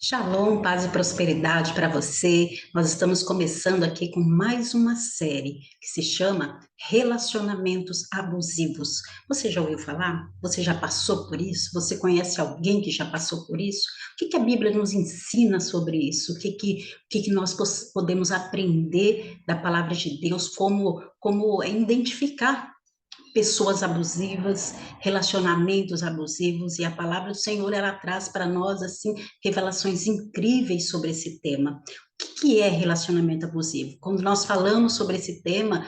Shalom, paz e prosperidade para você. Nós estamos começando aqui com mais uma série que se chama Relacionamentos Abusivos. Você já ouviu falar? Você já passou por isso? Você conhece alguém que já passou por isso? O que a Bíblia nos ensina sobre isso? O que nós podemos aprender da palavra de Deus? Como identificar pessoas abusivas, relacionamentos abusivos, e a palavra do Senhor, ela traz para nós, assim, revelações incríveis sobre esse tema. O que é relacionamento abusivo? Quando nós falamos sobre esse tema,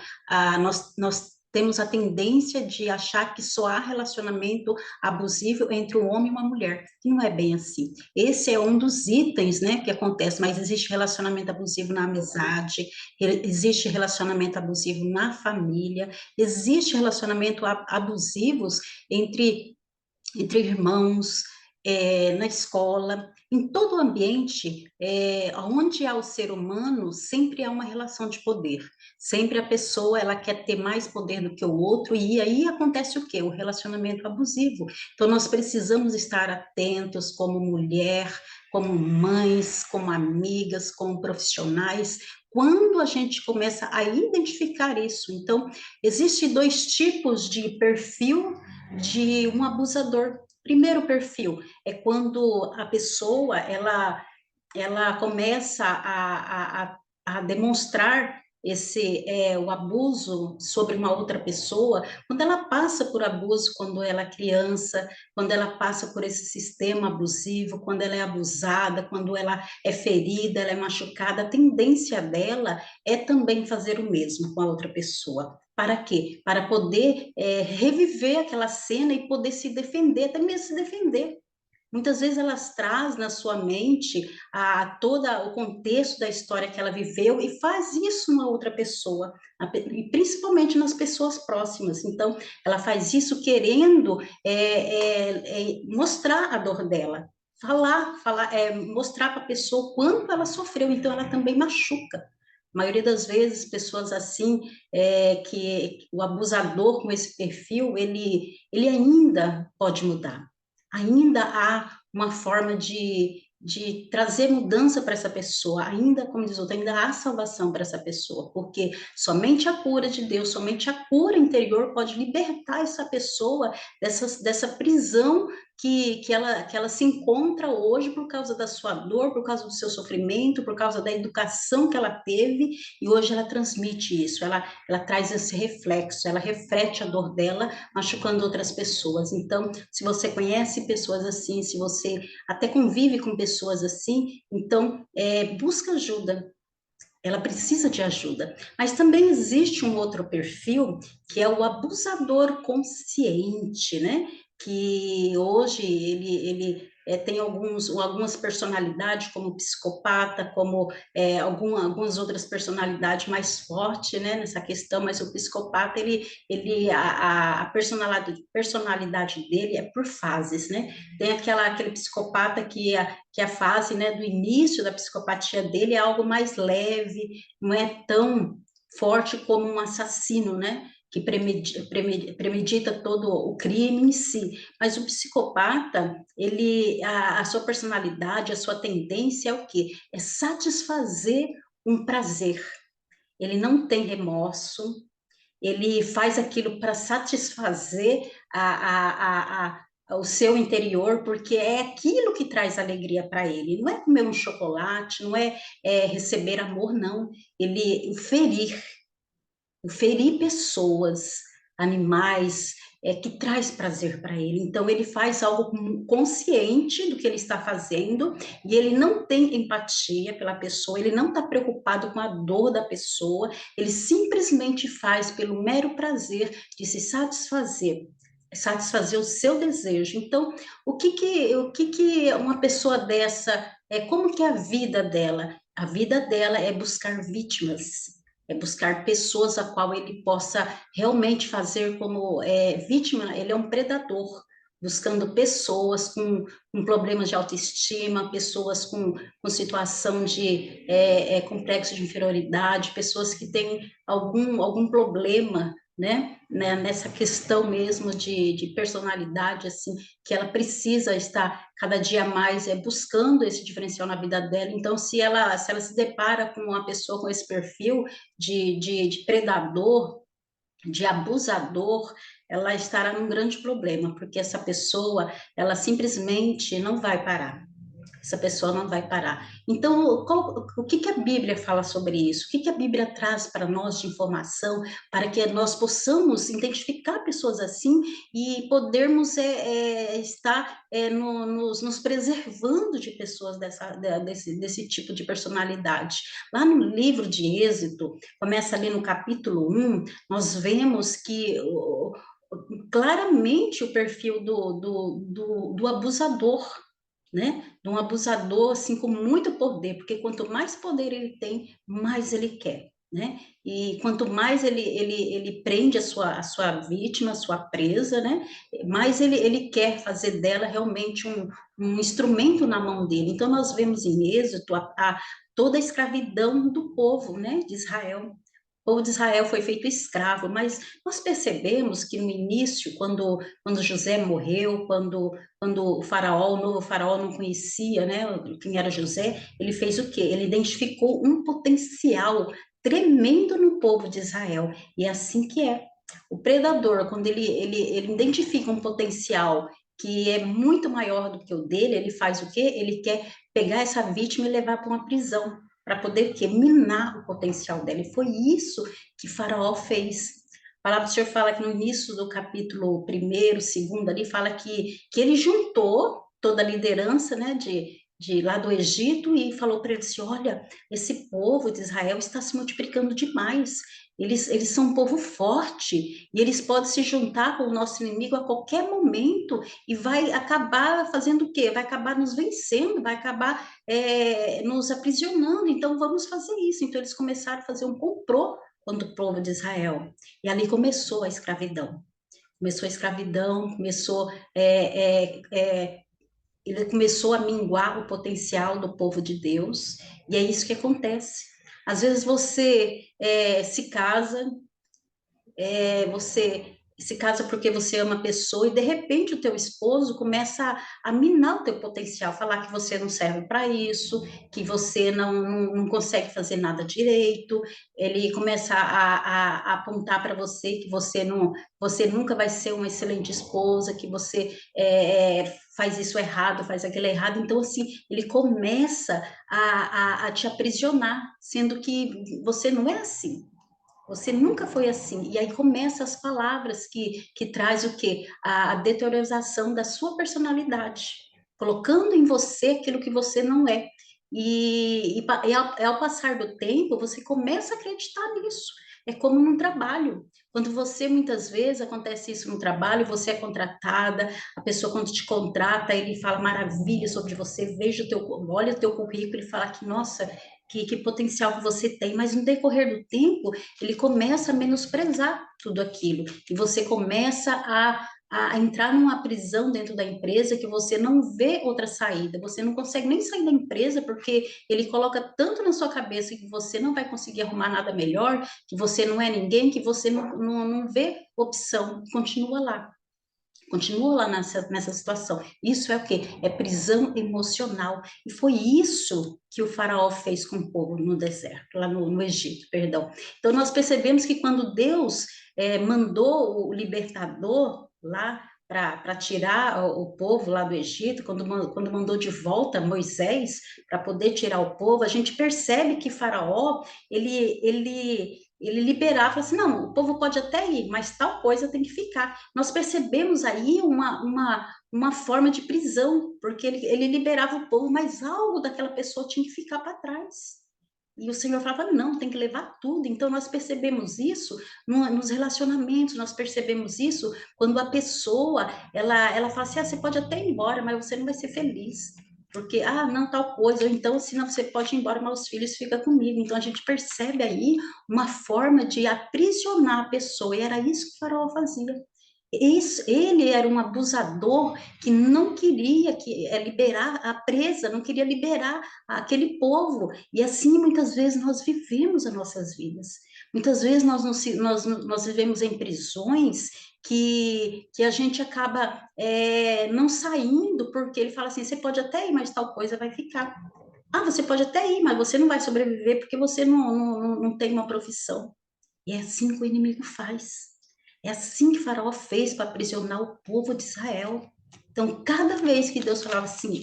nós temos a tendência de achar que só há relacionamento abusivo entre um homem e uma mulher, e não é bem assim. Esse é um dos itens, né, que acontece, mas existe relacionamento abusivo na amizade, existe relacionamento abusivo na família, existe relacionamento abusivos entre irmãos, na escola, em todo ambiente, onde há o ser humano, sempre há uma relação de poder. Sempre a pessoa, ela quer ter mais poder do que o outro, e aí acontece o quê? O relacionamento abusivo. Então, nós precisamos estar atentos como mulher, como mães, como amigas, como profissionais, quando a gente começa a identificar isso. Então, existem dois tipos de perfil de um abusador. Primeiro perfil é quando a pessoa ela começa a demonstrar o abuso sobre uma outra pessoa, quando ela passa por abuso, quando ela é criança, quando ela passa por esse sistema abusivo, quando ela é abusada, quando ela é ferida, ela é machucada, a tendência dela é também fazer o mesmo com a outra pessoa. Para quê? Para poder reviver aquela cena e poder se defender, até mesmo se defender. Muitas vezes elas traz na sua mente todo o contexto da história que ela viveu e faz isso na outra pessoa, e principalmente nas pessoas próximas. Então, ela faz isso querendo mostrar a dor dela, mostrar para a pessoa o quanto ela sofreu. Então, ela também machuca. A maioria das vezes, pessoas assim, que o abusador com esse perfil, ele ainda pode mudar. Ainda há uma forma de trazer mudança para essa pessoa, ainda, como diz o outro, ainda há salvação para essa pessoa, porque somente a cura de Deus, somente a cura interior pode libertar essa pessoa dessa prisão que ela se encontra hoje por causa da sua dor, por causa do seu sofrimento, por causa da educação que ela teve, e hoje ela transmite isso, ela traz esse reflexo, ela reflete a dor dela, machucando outras pessoas. Então, se você conhece pessoas assim, se você até convive com pessoas assim, então busca ajuda. Ela precisa de ajuda. Mas também existe um outro perfil, que é o abusador consciente, né? Que hoje ele tem algumas personalidades, como psicopata, como algumas outras personalidades mais fortes, né, nessa questão, mas o psicopata, a personalidade dele é por fases, né? Tem aquele psicopata que a fase, né, do início da psicopatia dele é algo mais leve, não é tão forte como um assassino, né? Que premedita todo o crime em si. Mas o psicopata, a sua personalidade, a sua tendência é o quê? É satisfazer um prazer. Ele não tem remorso, ele faz aquilo para satisfazer o seu interior, porque é aquilo que traz alegria para ele. Não é comer um chocolate, não é receber amor, não. Ele ferir pessoas, animais, que traz prazer para ele. Então, ele faz algo consciente do que ele está fazendo, e ele não tem empatia pela pessoa, ele não está preocupado com a dor da pessoa, ele simplesmente faz pelo mero prazer de se satisfazer o seu desejo. Então, o que que uma pessoa dessa, como que é a vida dela? A vida dela é buscar vítimas, é buscar pessoas a qual ele possa realmente fazer como vítima. Ele é um predador, buscando pessoas com problemas de autoestima, pessoas com situação de complexo de inferioridade, pessoas que têm algum problema Nessa questão mesmo de personalidade, assim, que ela precisa estar cada dia mais buscando esse diferencial na vida dela. Então, se ela se depara com uma pessoa com esse perfil de predador, de abusador, ela estará num grande problema, porque essa pessoa, ela simplesmente não vai parar. Essa pessoa não vai parar. Então, o que que a Bíblia fala sobre isso? O que que a Bíblia traz para nós de informação para que nós possamos identificar pessoas assim e podermos estar nos preservando de pessoas desse tipo de personalidade? Lá no livro de Êxodo, começa ali no capítulo 1, nós vemos que claramente o perfil do abusador, de um abusador assim com muito poder, porque quanto mais poder ele tem, mais ele quer, E quanto mais ele prende a sua vítima, a sua presa, mais ele quer fazer dela realmente um instrumento na mão dele. Então nós vemos em Êxodo toda a escravidão do povo, de Israel. O povo de Israel foi feito escravo, mas nós percebemos que no início, quando José morreu, quando o novo faraó não conhecia, quem era José, ele fez o quê? Ele identificou um potencial tremendo no povo de Israel. E é assim que é. O predador, quando ele identifica um potencial que é muito maior do que o dele, ele faz o quê? Ele quer pegar essa vítima e levar para uma prisão, para poder que minar o potencial dela. E foi isso que Faraó fez. A palavra do Senhor fala que no início do capítulo 1º, 2º, ali fala que ele juntou toda a liderança, de lá do Egito e falou para eles assim, olha, esse povo de Israel está se multiplicando demais, eles são um povo forte e eles podem se juntar com o nosso inimigo a qualquer momento e vai acabar fazendo o quê? Vai acabar nos vencendo, vai acabar nos aprisionando, então vamos fazer isso. Então eles começaram a fazer um complô contra o povo de Israel. E ali começou a escravidão. Começou a escravidão, ele começou a minguar o potencial do povo de Deus, e é isso que acontece. Às vezes você se casa, você se casa porque você ama a pessoa e de repente o teu esposo começa a minar o teu potencial, falar que você não serve para isso, que você não consegue fazer nada direito, ele começa a apontar para você que você nunca vai ser uma excelente esposa, que você faz isso errado, faz aquilo errado, então assim, ele começa a te aprisionar, sendo que você não é assim. Você nunca foi assim. E aí começam as palavras que traz o quê? A deteriorização da sua personalidade, colocando em você aquilo que você não é. E ao passar do tempo, você começa a acreditar nisso. É como num trabalho. Quando você, muitas vezes, acontece isso no trabalho, você é contratada, a pessoa, quando te contrata, ele fala maravilha sobre você, olha o teu currículo e fala que, nossa, que potencial que você tem, mas no decorrer do tempo, ele começa a menosprezar tudo aquilo, e você começa a entrar numa prisão dentro da empresa que você não vê outra saída, você não consegue nem sair da empresa porque ele coloca tanto na sua cabeça que você não vai conseguir arrumar nada melhor, que você não é ninguém, que você não vê opção, continua lá nessa situação. Isso é o quê? É prisão emocional. E foi isso que o faraó fez com o povo no deserto, lá no Egito, perdão. Então, nós percebemos que quando Deus mandou o libertador lá para tirar o povo lá do Egito, quando mandou de volta Moisés para poder tirar o povo, a gente percebe que Faraó, ele liberava, assim, não, o povo pode até ir, mas tal coisa tem que ficar. Nós percebemos aí uma forma de prisão, porque ele liberava o povo, mas algo daquela pessoa tinha que ficar para trás. E o Senhor falava, não, tem que levar tudo. Então, nós percebemos isso nos relacionamentos, nós percebemos isso quando a pessoa, ela fala assim, você pode até ir embora, mas você não vai ser feliz. Porque, não, tal coisa, ou então, assim, não, você pode ir embora, mas os filhos ficam comigo. Então, a gente percebe aí uma forma de aprisionar a pessoa, e era isso que o faraó fazia. Ele era um abusador que não queria liberar a presa, não queria liberar aquele povo. E assim, muitas vezes, nós vivemos as nossas vidas. Muitas vezes nós vivemos em prisões que a gente acaba não saindo, porque ele fala assim, você pode até ir, mas tal coisa vai ficar. Ah, você pode até ir, mas você não vai sobreviver porque você não tem uma profissão. E é assim que o inimigo faz. É assim que Faraó fez para aprisionar o povo de Israel. Então, cada vez que Deus falava assim,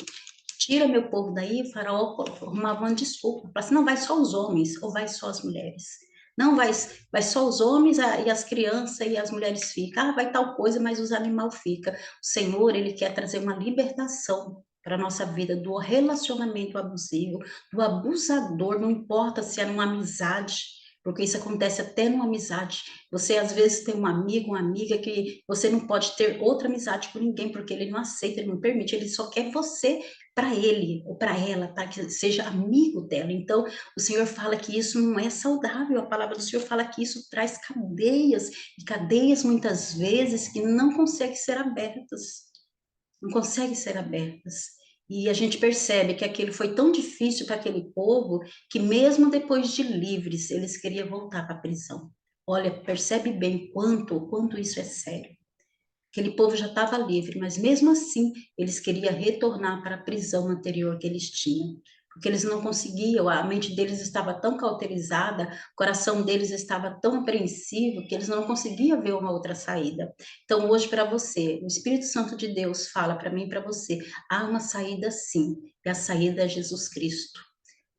tira meu povo daí, o Faraó arrumava uma desculpa. Falava assim, não, vai só os homens ou vai só as mulheres. Não, vai só os homens e as crianças e as mulheres ficam. Ah, vai tal coisa, mas os animais ficam. O Senhor, Ele quer trazer uma libertação para a nossa vida do relacionamento abusivo, do abusador, não importa se é numa amizade, porque isso acontece até numa amizade. Você às vezes tem um amigo, uma amiga que você não pode ter outra amizade com ninguém, porque ele não aceita, ele não permite, ele só quer você para ele ou para ela, para que seja amigo dela. Então, o Senhor fala que isso não é saudável. A palavra do Senhor fala que isso traz cadeias, e cadeias muitas vezes que não conseguem ser abertas, não conseguem ser abertas. E a gente percebe que aquilo foi tão difícil para aquele povo que mesmo depois de livres, eles queriam voltar para a prisão. Olha, percebe bem quanto isso é sério. Aquele povo já estava livre, mas mesmo assim eles queriam retornar para a prisão anterior que eles tinham, porque eles não conseguiam, a mente deles estava tão cauterizada, o coração deles estava tão apreensivo que eles não conseguiam ver uma outra saída. Então, hoje, para você, o Espírito Santo de Deus fala para mim e para você: há uma saída sim, e a saída é Jesus Cristo.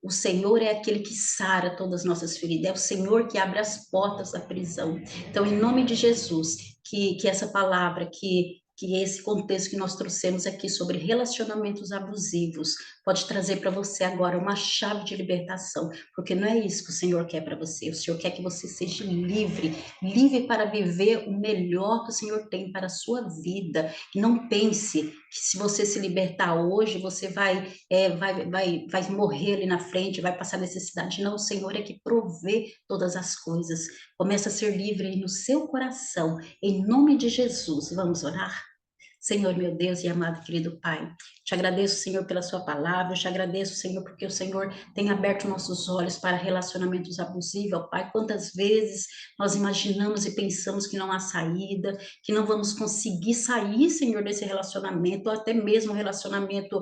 O Senhor é aquele que sara todas as nossas feridas, é o Senhor que abre as portas da prisão. Então, em nome de Jesus, que essa palavra, que esse contexto que nós trouxemos aqui sobre relacionamentos abusivos, pode trazer para você agora uma chave de libertação, porque não é isso que o Senhor quer para você. O Senhor quer que você seja livre, livre para viver o melhor que o Senhor tem para a sua vida. E não pense que se você se libertar hoje, você vai morrer ali na frente, vai passar necessidade. Não, o Senhor é que provê todas as coisas. Começa a ser livre aí no seu coração, em nome de Jesus. Vamos orar? Senhor, meu Deus e amado querido Pai, te agradeço, Senhor, pela sua palavra, te agradeço, Senhor, porque o Senhor tem aberto nossos olhos para relacionamentos abusivos, ó Pai. Quantas vezes nós imaginamos e pensamos que não há saída, que não vamos conseguir sair, Senhor, desse relacionamento, ou até mesmo um relacionamento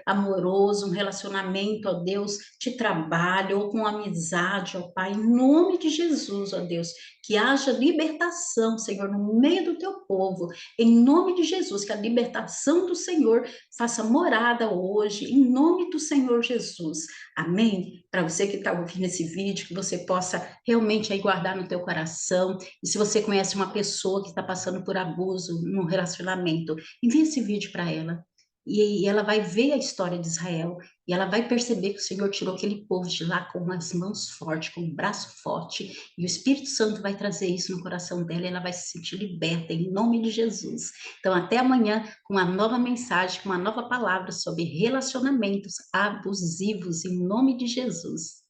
amoroso, um relacionamento, ó Deus, de trabalho, ou com amizade, ó Pai, em nome de Jesus, ó Deus, que haja libertação, Senhor, no meio do teu povo, em nome de Jesus, que a libertação do Senhor faça morada hoje, em nome do Senhor Jesus. Amém? Para você que está ouvindo esse vídeo, que você possa realmente aí guardar no teu coração. E se você conhece uma pessoa que está passando por abuso no relacionamento, envie esse vídeo para ela. E ela vai ver a história de Israel e ela vai perceber que o Senhor tirou aquele povo de lá com as mãos fortes, com o braço forte, e o Espírito Santo vai trazer isso no coração dela e ela vai se sentir liberta em nome de Jesus. Então, até amanhã com uma nova mensagem, com uma nova palavra sobre relacionamentos abusivos em nome de Jesus.